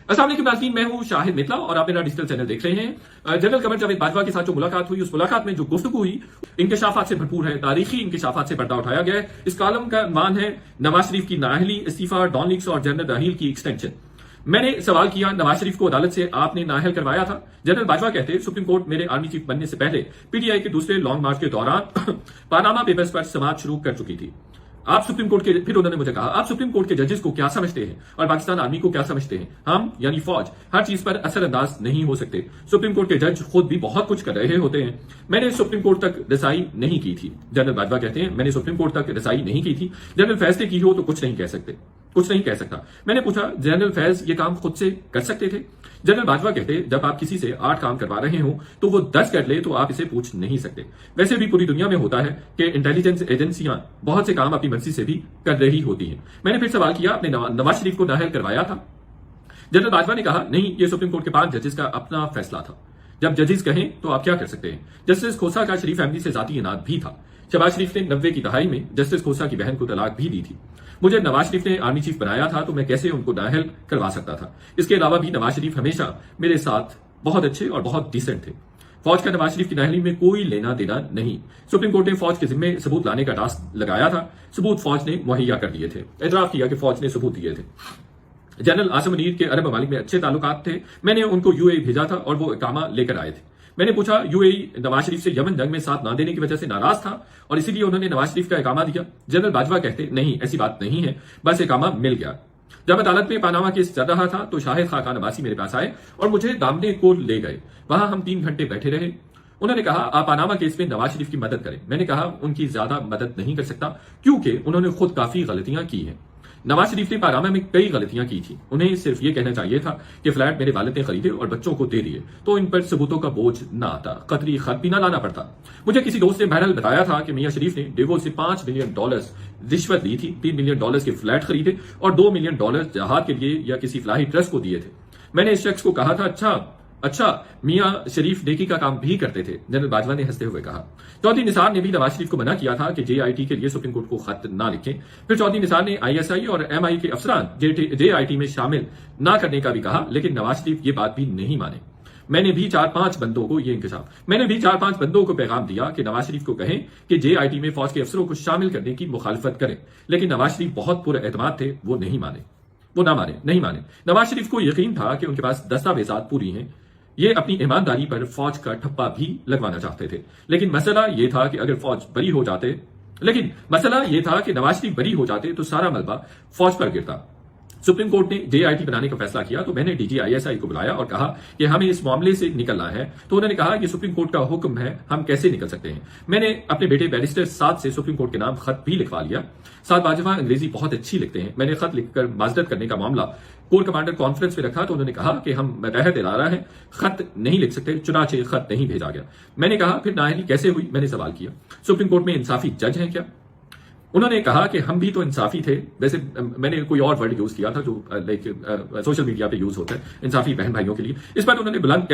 अस्सलाम वालेकुम नाज़रीन, मैं हूं शाहिद मित्ला और आप मेरा डिजिटल चैनल देख रहे हैं। जनरल कमर जावेद बाजवा के साथ जो मुलाकात हुई, उस मुलाकात में जो गुफ्तगू हुई इंकशाफात से भरपूर है, तारीखी इंकशाफात से पर्दा उठाया गया है। इस कॉलम का मान है नवाज शरीफ की नाअहली, इस्तीफा, डॉन लीक्स और जनरल राहील की एक्सटेंशन। मैंने सवाल किया, नवाज शरीफ को अदालत से आपने नाअहल करवाया था? जनरल बाजवा कहते, सुप्रीम कोर्ट मेरे आर्मी चीफ बनने से पहले पीटीआई के दूसरे लॉन्ग मार्च के दौरान पानामा पेपर्स पर समाअत शुरू कर चुकी थी। आप सुप्रीम कोर्ट के, फिर उन्होंने मुझे कहा, आप सुप्रीम कोर्ट के जजेस को क्या समझते हैं और पाकिस्तान आर्मी को क्या समझते हैं? हम यानी फौज हर चीज पर असरअंदाज नहीं हो सकते। सुप्रीम कोर्ट के जज खुद भी बहुत कुछ कर रहे होते हैं। मैंने सुप्रीम कोर्ट तक रसाई नहीं की थी। जनरल बाजवा कहते हैं, मैंने सुप्रीम कोर्ट तक रसाई नहीं की थी। जनरल फैज ने की हो तो कुछ नहीं कह सकते, कुछ नहीं कह सकता। मैंने पूछा, जनरल फैज ये काम खुद से कर सकते थे? जनरल बाजवा कहते, जब आप किसी से 8 काम करवा रहे हो तो वो 10 कर ले तो आप इसे पूछ नहीं सकते। वैसे भी पूरी दुनिया में होता है कि इंटेलिजेंस एजेंसियां बहुत से काम अपनी मर्जी से भी कर रही होती हैं। मैंने फिर सवाल किया, आपने नवाज शरीफ को नाअहल करवाया था? जनरल बाजवा ने कहा, नहीं, ये सुप्रीम कोर्ट के 5 जजेस का अपना फैसला था। जब जजेस कहें तो आप क्या कर सकते हैं? जस्टिस खोसा का शरीफ फैमिली से जाती इनाद भी था। शहबाज शरीफ ने 90 की दहाई में जस्टिस खोसा की बहन को तलाक भी दी थी। मुझे नवाज शरीफ ने आर्मी चीफ बनाया था तो मैं कैसे उनको नाअहल करवा सकता था? इसके अलावा भी नवाज शरीफ हमेशा मेरे साथ बहुत अच्छे और बहुत डिसेंट थे। फौज का नवाज शरीफ की नाअहली में कोई लेना देना नहीं। सुप्रीम कोर्ट ने फौज के जिम्मे सबूत लाने का टास्क लगाया था। सबूत फौज ने मुहैया कर दिए थे। एतराफ किया कि फौज ने सबूत दिए थे। जनरल आसिम मुनीर के अरब ममालिक में अच्छे ताल्लुकात थे। मैंने उनको यूएई भेजा था और वो इकामा लेकर आए थे। मैंने पूछा, यूएई नवाज शरीफ से यमन जंग में साथ ना देने की वजह से नाराज था और इसीलिए उन्होंने नवाज शरीफ का इकामा दिया? जनरल बाजवा कहते, नहीं, ऐसी बात नहीं है, बस इकामा मिल गया। जब अदालत में पानामा केस चल रहा था तो शाहिद खाकान अब्बासी मेरे पास आए और मुझे दामने को ले गए। वहां हम 3 घंटे बैठे रहे। उन्होंने कहा, आप पानामा केस में नवाज शरीफ की मदद करें। मैंने कहा, उनकी ज्यादा मदद नहीं कर सकता क्योंकि उन्होंने खुद काफी गलतियां की हैं। नवाज शरीफ ने पानामा में कई गलतियां की थी। उन्हें सिर्फ ये कहना चाहिए था कि फ्लैट मेरे वालिद ने खरीदे और बच्चों को दे दिए तो इन पर सबूतों का बोझ ना आता, कतरी खत भी ना लाना पड़ता। मुझे किसी दोस्त ने बहरहाल बताया था कि मियां शरीफ ने डेवो से $5 मिलियन रिश्वत ली थी, $3 मिलियन के फ्लैट खरीदे और $2 मिलियन जहाज के लिए या किसी फलाही ट्रस्ट को दिए थे। मैंने इस शख्स को कहा था, अच्छा, मियां शरीफ नेकी का काम भी करते थे। जनरल बाजवा ने हंसते हुए कहा। चौधरी निसार ने भी नवाज शरीफ को मना किया था कि जेआईटी के लिए सुप्रीम कोर्ट को खत ना लिखें। फिर चौधरी निसार ने आईएसआई और एमआई के अफसरान जेआईटी में शामिल ना करने का भी कहा, लेकिन नवाज शरीफ ये बात भी नहीं माने। मैंने भी 4-5 बंदों को पैगाम दिया कि नवाज शरीफ को कहें कि जेआईटी में फौज के अफसरों को शामिल करने की मुखालफत करें, लेकिन नवाज शरीफ बहुत पुरएतमाद थे, वो नहीं माने। नवाज शरीफ को यकीन था कि उनके पास दस्तावेजात पूरी हैं। ये अपनी ईमानदारी पर फौज का ठप्पा भी लगवाना चाहते थे, लेकिन मसला ये था कि नवाज शरीफ बरी हो जाते तो सारा मलबा फौज पर गिरता। सुप्रीम कोर्ट ने जेआईटी बनाने का फैसला किया तो मैंने डीजी आईएसआई को बुलाया और कहा कि हमें इस मामले से निकलना है। तो उन्होंने कहा, ये सुप्रीम कोर्ट का हुक्म है, हम कैसे निकल सकते हैं? मैंने अपने बेटे बैरिस्टर साद से सुप्रीम कोर्ट के नाम खत भी लिखवा लिया। साद बाजवा अंग्रेजी बहुत अच्छी लिखते हैं। मैंने खत लिखकर माजरत करने का मामला कोर कमांडर कॉन्फ्रेंस में रखा तो उन्होंने कहा कि हम मतहत इदारा है, खत नहीं लिख सकते, चुनाचे खत नहीं भेजा गया। मैंने कहा, फिर नाअहली कैसे हुई? मैंने सवाल किया। सुप्रीम कोर्ट में इंसाफी जज हैं क्या? उन्होंने कहा कि हम भी तो इंसाफी थे। वैसे मैंने कोई और वर्ड यूज किया था जो सोशल मीडिया पे यूज होता है इंसाफी बहन भाइयों के लिए। इस पर उन्होंने बुलंद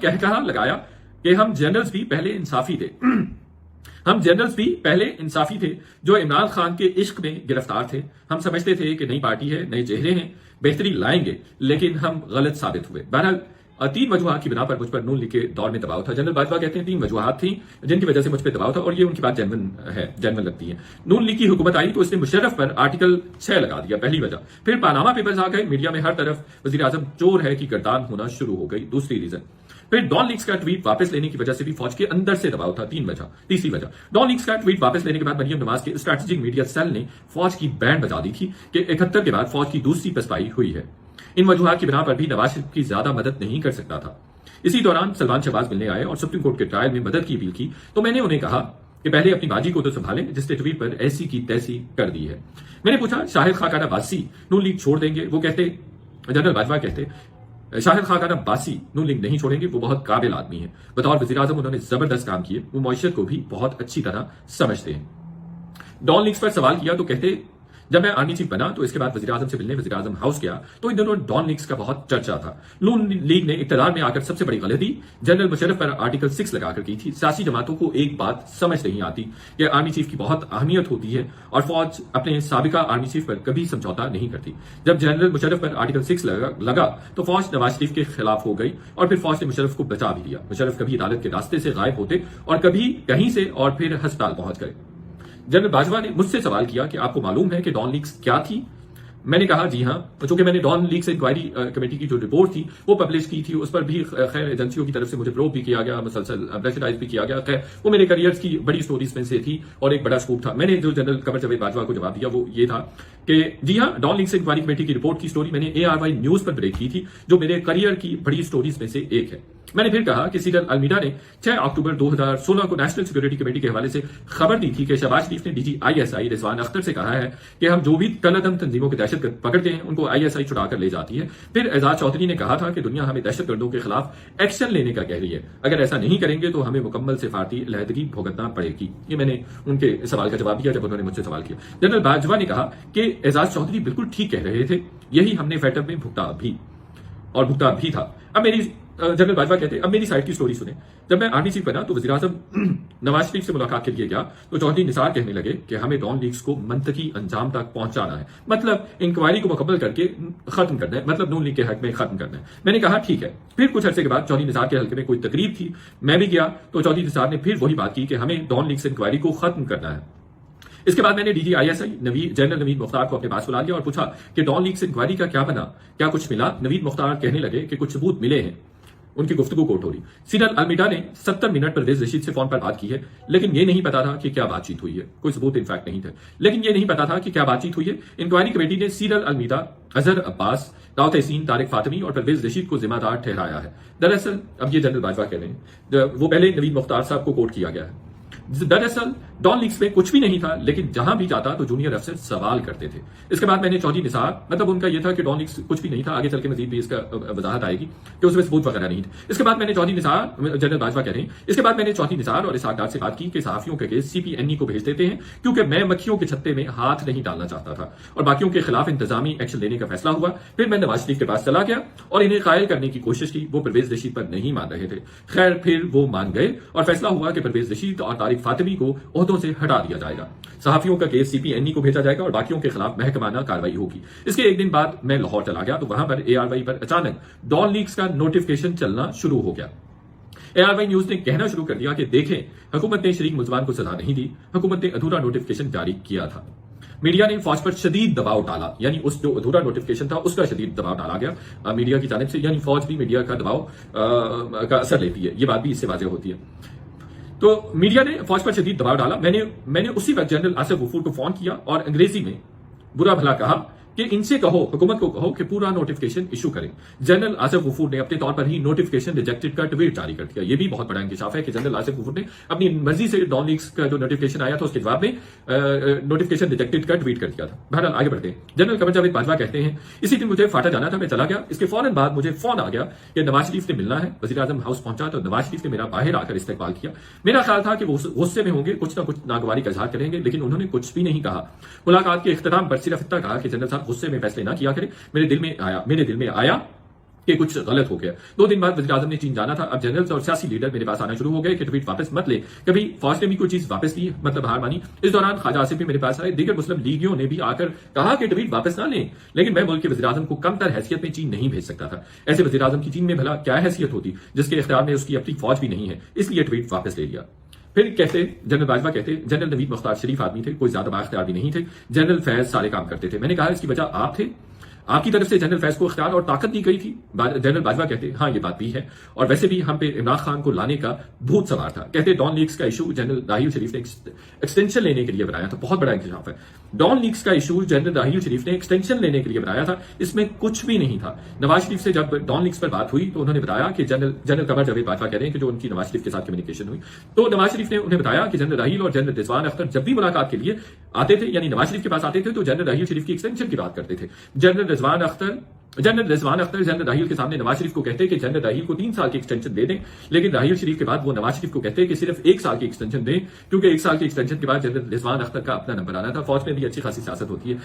कहकहा लगाया कि हम जनरल्स भी पहले इंसाफी थे जो इमरान खान के इश्क में गिरफ्तार थे। हम समझते थे कि नई पार्टी है, नए चेहरे हैं, बेहतरी लाएंगे, लेकिन हम गलत साबित हुए। बहरहाल 3 वजूहात की बिना पर मुझ पर नून लीग के दौर में दबाव था। जनरल बाजवा कहते हैं 3 वजूहात थी जिनकी वजह से मुझ पर दबाव था और ये उनकी बात जेन्युइन लगती है। नून लीग की हुकूमत आई तो इसने मुशर्रफ पर आर्टिकल 6 लगा दिया, पहली वजह। फिर पानामा पेपर्स आ गए, मीडिया में हर तरफ वजीर आजम चोर है की गर्दान होना शुरू हो गई, दूसरी रीजन। फिर डॉन लीक्स का ट्वीट वापस लेने की वजह से भी फौज के अंदर से दबाव था, तीसरी वजह। डॉन लीक्स का ट्वीट वापस लेने के बाद मरियम नवाज के स्ट्रेटेजिक मीडिया सेल ने फौज की बैंड बजा दी थी कि 71 के बाद फौज की दूसरी पसपाई हुई है। इन वजूहात की बिना पर भी नवाज शरीफ की ज्यादा मदद नहीं कर सकता था। इसी दौरान सलमान शहबाज मिलने आए और सुप्रीम कोर्ट के ट्रायल में मदद की अपील की तो मैंने उन्हें कहा कि पहले अपनी बाजी को तो संभालें जिसने ट्वीट पर ऐसी की तैसी कर दी है। मैंने पूछा, शाहिद खाकान अब्बासी नून लीग छोड़ देंगे? वो कहते, जनरल बाजवा कहते, शाहिद खाकान अब्बासी नून लीग नहीं छोड़ेंगे, वो बहुत काबिल आदमी है। बतौर वजीर आजम उन्होंने जबरदस्त काम किए, वो मईशत को भी बहुत अच्छी तरह समझते हैं। डॉन लीग्स पर सवाल किया तो कहते, जब मैं आर्मी चीफ बना तो इसके बाद वज़ीर आज़म से मिलने वज़ीर आज़म हाउस गया तो इन दिनों डॉन लीग्स का बहुत चर्चा था। नून लीग ने इक़्तिदार में आकर सबसे बड़ी गलती जनरल मुशर्रफ पर आर्टिकल 6 लगाकर की थी। सियासी जमातों को एक बात समझ नहीं आती कि आर्मी चीफ की बहुत अहमियत होती है और फौज अपने साबिका आर्मी चीफ पर कभी समझौता नहीं करती। जब जनरल मुशर्रफ पर आर्टिकल 6 लगा तो फौज नवाज शरीफ के खिलाफ हो गई और फिर फौज ने मुशर्रफ को बचा भी लिया। मुशर्रफ कभी अदालत के रास्ते से गायब होते और कभी कहीं से और फिर अस्पताल पहुंच गए। जनरल बाजवा ने मुझसे सवाल किया कि आपको मालूम है कि डॉन लीग्स क्या थी? मैंने कहा जी हां, चूंकि मैंने डॉन लीग्स इंक्वायरी कमेटी की जो रिपोर्ट थी वो पब्लिश की थी, उस पर भी खैर एजेंसियों की तरफ से मुझे प्रोब भी किया गया, मुसलसल प्रेशराइज भी किया गया। खैर वो मेरे करियर की बड़ी स्टोरीज में से थी और एक बड़ा स्कूप था। मैंने जो जनरल कमर जावेद बाजवा को जवाब दिया वो ये था कि जी हां, डॉन लीग्स इंक्वायरी कमेटी की रिपोर्ट की स्टोरी मैंने ARY न्यूज पर ब्रेक की थी, जो मेरे करियर की बड़ी स्टोरीज में से एक है। मैंने फिर कहा कि सीरियल अलमीडा ने 6 अक्टूबर 2016 को नेशनल सिक्योरिटी कमेटी के हवाले से खबर दी थी कि शहबाज शरीफ ने DG ISI रिजवान अख्तर से कहा है कि हम जो भी तलअदम तंजीमों के दहशतगर्द पकड़ते हैं उनको ISI छुड़ाकर ले जाती है। फिर एजाज चौधरी ने कहा था कि दुनिया हमें दहशतगर्दों के खिलाफ एक्शन लेने का कह रही है, अगर ऐसा नहीं करेंगे तो हमें मुकम्मल सिफारती अलहदगी भुगतना पड़ेगी। ये मैंने उनके सवाल का जवाब दिया जब उन्होंने मुझसे सवाल किया। जनरल बाजवा ने कहा कि एजाज चौधरी बिल्कुल ठीक कह रहे थे, यही हमने फेटअप में भुगता भी था। अब मेरी जनरल बाजवा कहते हैं अब मेरी साइड की स्टोरी सुने। जब मैं आर्मी चीफ बना तो वज़ीर आज़म नवाज शरीफ से मुलाकात के लिए गया तो चौधरी निसार कहने लगे कि हमें डॉन लीग्स को मंतकी अंजाम तक पहुंचाना है, मतलब इंक्वायरी को मुकम्मल करके खत्म करना है, मतलब नून लीग के हक में खत्म करना है। मैंने कहा ठीक है। फिर कुछ अर्से के बाद चौधरी निसार के हल्के में कोई तकरीब थी, मैं भी गया तो चौधरी निसार ने फिर वही बात की कि हमें डॉन लीग्स इंक्वायरी को खत्म करना है। इसके बाद मैंने DG ISI general Naveed Mukhtar को अपने पास बुला लिया और पूछा कि डॉन लीग्स इंक्वायरी का क्या बना, क्या कुछ मिला? नवीद मुख्तार कहने लगे कि कुछ सबूत मिले हैं। उनकी गुफ्तगू कोट हो रही। सीरियल अलमीडा ने 70 मिनट परवेज रशीद से फोन पर बात की है, लेकिन ये नहीं पता था कि क्या बातचीत हुई है। कोई सबूत इनफैक्ट नहीं थे, लेकिन ये नहीं पता था कि क्या बातचीत हुई है। इंक्वायरी कमेटी ने सीरियल अलमीडा, अजहर अब्बास, दाऊद तहसीन, तारिक फातमी और परवेज रशीद को जिम्मेदार ठहराया है। दरअसल अब ये जनरल बाजवा कह रहे हैं, वो पहले नवीद मुख्तार साहब को कोट किया गया है। दरअसल डॉन लीग्स में कुछ भी नहीं था, लेकिन जहां भी जाता तो जूनियर अफसर सवाल करते थे। इसके बाद मैंने चौधरी निसार, मतलब उनका यह था कि डॉन लीग्स कुछ भी नहीं था, आगे चल के मजीद भी इसका वजाहत आएगी कि उसमें सबूत वगैरह नहीं थे। इसके बाद मैंने चौधरी निसार, जनरल बाजवा कह रहे हैं, इसके बाद मैंने चौधरी निसार और इसहाक डार से बात की कि सहाफियों के केस CPNE को भेज देते हैं क्योंकि मैं मक्खियों के छत्ते में हाथ नहीं डालना चाहता था और बाकियों के खिलाफ इंतजामी एक्शन लेने का फैसला हुआ। फिर मैं नवाज शरीफ के पास चला गया और इन्हें कायल करने की कोशिश की। वो परवेज रशीद पर नहीं मान रहे थे। खैर फिर वो मान गए और फैसला हुआ कि परवेज रशीद और तारिक फातमी को ओहदों से हटा दिया जाएगा। सहाफियों का केस CPNE को भेजा जाएगा और बाकियों के खिलाफ महकमाना कार्रवाई होगी। इसके एक दिन बाद मैं लाहौर चला गया तो वहां पर ARY पर अचानक डॉन लीग्स का नोटिफिकेशन चलना शुरू हो गया। ARY न्यूज ने कहना शुरू कर दिया कि देखें, हुकूमत ने शरीक मुलजमान को सजा नहीं दी, हुकूमत ने अधूरा नोटिफिकेशन जारी किया था। मीडिया ने फौज पर शदीद दबाव डाला, यानी उस जो अधूरा नोटिफिकेशन था उसका शदीद दबाव डाला गया मीडिया की जानिब से, यानी फौज भी मीडिया का दबाव का असर लेती है। ये बात भी इससे वाज़ेह होती है। तो मीडिया ने फौज पर शदीद दबाव डाला। मैंने उसी वक्त जनरल आसिफ गफूर को फोन किया और अंग्रेजी में बुरा भला कहा कि इनसे कहो, हुकूमत को कहो कि पूरा नोटिफिकेशन इशू करें। जनरल आसिफ गफूर ने अपने तौर पर ही नोटिफिकेशन रिजेक्टेड का ट्वीट जारी कर दिया। यह भी बहुत बड़ा इंकशाफ है कि जनरल आसिफ गफूर ने अपनी मर्जी से डॉन लीग्स का जो नोटिफिकेशन आया था उसके जवाब में नोटिफिकेशन रिजेक्टेड का ट्वीट कर दिया था। बहरहाल आगे बढ़ते हैं। जनरल कमर जावेद बाजवा कहते हैं, इसी दिन मुझे फाटा जाना था, मैं चला गया। इसके फौरन बाद मुझे फोन आ गया कि नवाज शरीफ ने मिलना है। वज़ीर आज़म हाउस पहुंचा तो नवाज शरीफ ने मेरा बाहर आकर इस्तकबाल किया। मेरा ख्याल था कि वो गुस्से में होंगे, कुछ ना कुछ नागवारी का इजहार करेंगे, लेकिन उन्होंने कुछ भी नहीं कहा। मुलाकात के इख्तिताम पर सिर्फ इतना कहा कि जनरल साहब गुस्से में फैसले ना किया करें। मेरे दिल में आया कि कुछ गलत हो गया। 2 दिन बाद वज़ीर आज़म ने चीन जाना था। अब जनरल्स और सियासी लीडर मेरे पास आना शुरू हो गए कि ट्वीट वापस मत ले। कभी फौज ने भी कोई चीज वापस ली, मतलब हार मानी। इस दौरान ख्वाजा आसिफ भी मेरे पास आए। दीगर मुस्लिम लीगियों ने भी आकर कहा कि ट्वीट वापस ना लें, लेकिन मैं मुल्क के वज़ीर आज़म को कमतर हैसियत में चीन नहीं भेज सकता था। ऐसे वज़ीर आज़म की चीन में भला क्या हैसियत होती जिसके इख्तियार में उसकी अपनी फौज भी नहीं है, इसलिए ट्वीट वापस ले लिया। फिर कहते जनरल बाजवा कहते जनरल नवीद मुख्तार शरीफ आदमी थे, कोई ज्यादा बाख्तियार भी नहीं थे। जनरल फैज सारे काम करते थे। मैंने कहा इसकी वजह आप थे, आपकी तरफ से जनरल फैज को इख्तियार और ताकत दी गई थी। जनरल बाजवा कहते हाँ ये बात भी है, और वैसे भी हम पे इमरान खान को लाने का भूत सवार था। कहते डॉन लीग्स का इशू जनरल राहील शरीफ ने एक्सटेंशन लेने के लिए बनाया था। बहुत बड़ा इंकशाफ है। डॉन लीग्स का इशू जनरल राहील शरीफ ने एक्सटेंशन लेने के लिए बनाया था, इसमें कुछ भी नहीं था। नवाज शरीफ से जब डॉन लीग्स पर बात हुई तो उन्होंने बताया कि जनरल कमर जावेद बाजवा कह रहे हैं कि जो उनकी नवाज शरीफ के साथ कम्युनिकेशन हुई, तो नवाज शरीफ ने उन्हें बताया कि जनरल राहील और जनरल रिजवान अख्तर जब भी मुलाकात के लिए आते थे, यानी नवाज शरीफ के पास आते थे, तो जनरल राहील शरीफ की एक्सटेंशन की बात करते थे। General Rizwan Akhtar general Rizwan Akhtar general Raheel के सामने नवाज शरीफ को कहते हैं कि जनरल राहील को 3 साल की एक्सटेंशन दे दें, लेकिन राहील शरीफ के बाद वो नवाज शरीफ को कहते हैं कि सिर्फ 1 साल की एक्सटेंशन दें, क्योंकि 1 साल की एक्सटेंशन के बाद जनरल रिजवान अख्तर का अपना नंबर आना था। फौज में भी अच्छी खासी सियासत होती है।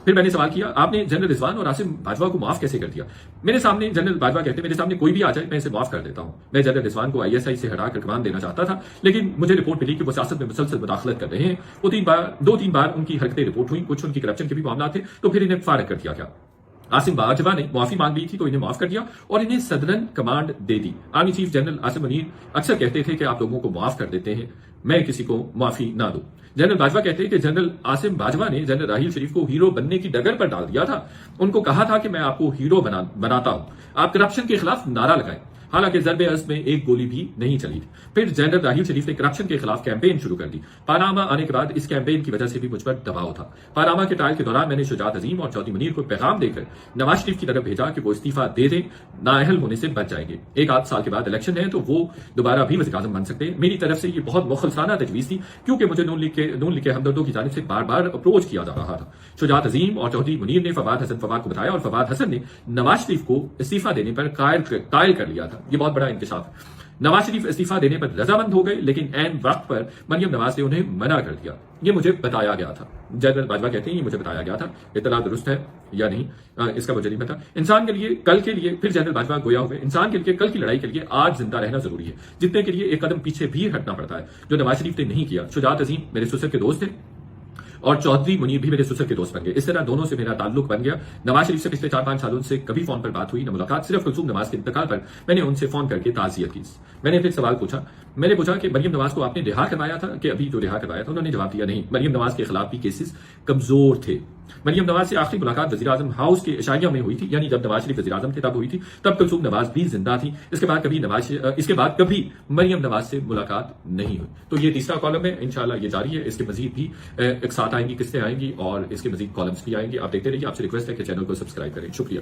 फिर मैंने सवाल किया, आपने जनरल रिजवान और आसिम बाजवा को माफ कैसे कर दिया? मेरे सामने जनरल बाजवा कहते मेरे सामने कोई भी आ जाए मैं इसे माफ कर देता हूं। मैं जनरल रिजवान को ISI से हटाकर कमान देना चाहता था, लेकिन मुझे रिपोर्ट मिली कि वो सियासत में मुसलसल मुदाखलत कर रहे हैं। वो 2-3 बार उनकी हरकतें रिपोर्ट हुई, कुछ उनकी करप्शन के भी मामला थे, तो फिर इन्हें फारग कर दिया गया। आसिम बाजवा ने माफी मांग ली थी तो इन्हें माफ कर दिया और इन्हें सदरन कमांड दे दी। Army chief general Asim Munir अक्सर कहते थे कि आप लोगों को माफ कर देते हैं, मैं किसी को माफी ना दूं। जनरल बाजवा कहते हैं कि जनरल आसिम बाजवा ने जनरल राहील शरीफ को हीरो बनने की डगर पर डाल दिया था। उनको कहा था कि मैं आपको हीरो बनाता हूं, आप करप्शन के खिलाफ नारा लगाएं। हालांकि ज़रबे अज़्म में एक गोली भी नहीं चली थी। फिर जनरल राहील शरीफ ने करप्शन के खिलाफ कैंपेन शुरू कर दी। पानामा आने के बाद इस कैंपेन की वजह से भी मुझ पर दबाव था। पानामा के ट्रायल के दौरान मैंने शुजात अजीम और चौधरी मुनीर को पैगाम देकर नवाज शरीफ की तरफ भेजा कि वो इस्तीफा दे दें, नाअहल होने से बच जाएंगे। 1-8 साल के बाद इलेक्शन है तो वो दोबारा भी वज़ीर आज़म बन सकते हैं। मेरी तरफ से ये बहुत मुखलसाना तजवीज़ थी, क्योंकि मुझे नून लीग के हमदर्दों की जानिब से बार बार अप्रोच किया जा रहा था। शुजात अजीम और चौधरी मुनीर ने फवाद को बताया और फवाद हसन ने नवाज शरीफ को इस्तीफा देने पर कायल कर लिया था। ये बहुत बड़ा इंकशाफ। नवाज शरीफ इस्तीफा देने पर रजामंद हो गए, लेकिन ऐन वक्त पर मरियम नवाज ने उन्हें मना कर दिया। ये मुझे बताया गया था। जनरल बाजवा कहते हैं ये मुझे बताया गया था, इत्तला दुरुस्त है या नहीं इसका मुझे नहीं पता। इंसान के लिए कल के लिए, फिर जनरल बाजवा गोया हुए, इंसान के लिए कल की लड़ाई के लिए आज जिंदा रहना जरूरी है, जितने के लिए एक कदम पीछे भी हटना पड़ता है, जो नवाज शरीफ ने नहीं किया। शुजात अजीम मेरे ससुर के दोस्त थे और चौधरी मुनीर भी मेरे ससुर के दोस्त बन गए। इस तरह दोनों से मेरा ताल्लुक बन गया। नवाज शरीफ से पिछले 4-5 सालों से कभी फोन पर बात हुई न मुलाकात। सिर्फ कुलसूम नवाज के इंतकाल पर मैंने उनसे फोन करके ताज़ियत की। मैंने फिर सवाल पूछा, मैंने पूछा कि मरियम नवाज को आपने रिहा करवाया था कि अभी तो रिहा करवाया था? उन्होंने जवाब दिया नहीं, मरियम नवाज के खिलाफ भी केसेस कमजोर थे। मरियम नवाज से आखिरी मुलाकात वज़ीर आज़म हाउस के इशारिया में हुई थी, यानी जब नवाज शरीफ वज़ीर आज़म थे तब हुई थी। तब कुलसूम नवाज भी जिंदा थी। इसके बाद कभी मरियम नवाज से मुलाकात नहीं हुई। तो ये तीसरा कॉलम है, इंशाल्लाह ये जारी है। इसके मजीद भी एक साथ आएंगी, किस्तें आएंगी और इसके मजीद कॉलम्स भी आएंगे। आप देखते रहिए। आपसे रिक्वेस्ट है कि चैनल को सब्सक्राइब करें। शुक्रिया।